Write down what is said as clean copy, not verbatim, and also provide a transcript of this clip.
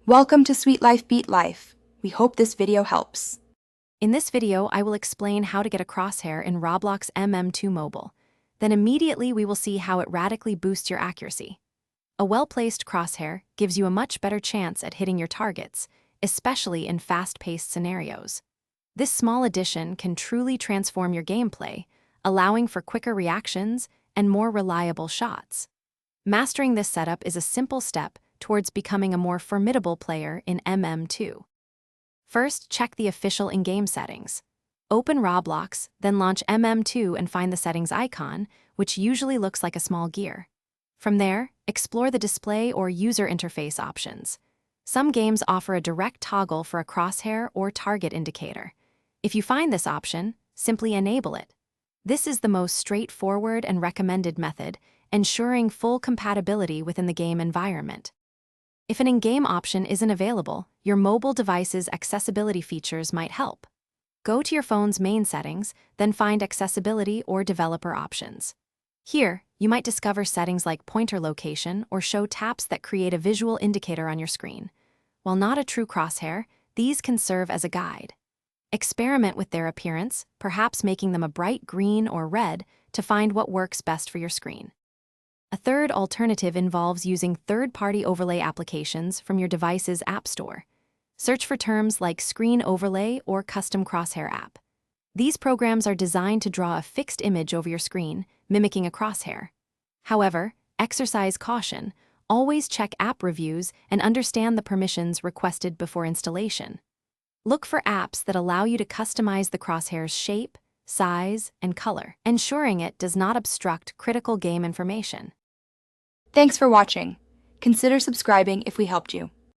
Welcome to Sweet Life Beat Life. We hope this video helps. In this video, I will explain how to get a crosshair in Roblox MM2 mobile. Then immediately we will see how it radically boosts your accuracy. A well-placed crosshair gives you a much better chance at hitting your targets, especially in fast-paced scenarios. This small addition can truly transform your gameplay, allowing for quicker reactions and more reliable shots. Mastering this setup is a simple step towards becoming a more formidable player in MM2. First, check the official in-game settings. Open Roblox, then launch MM2 and find the settings icon, which usually looks like a small gear. From there, explore the display or user interface options. Some games offer a direct toggle for a crosshair or target indicator. If you find this option, simply enable it. This is the most straightforward and recommended method, ensuring full compatibility within the game environment. If an in-game option isn't available, your mobile device's accessibility features might help. Go to your phone's main settings, then find Accessibility or Developer options. Here, you might discover settings like pointer location or show taps that create a visual indicator on your screen. While not a true crosshair, these can serve as a guide. Experiment with their appearance, perhaps making them a bright green or red to find what works best for your screen. A third alternative involves using third-party overlay applications from your device's app store. Search for terms like Screen Overlay or Custom Crosshair App. These programs are designed to draw a fixed image over your screen, mimicking a crosshair. However, exercise caution. Always check app reviews and understand the permissions requested before installation. Look for apps that allow you to customize the crosshair's shape, size, and color, ensuring it does not obstruct critical game information. Thanks for watching. Consider subscribing if we helped you.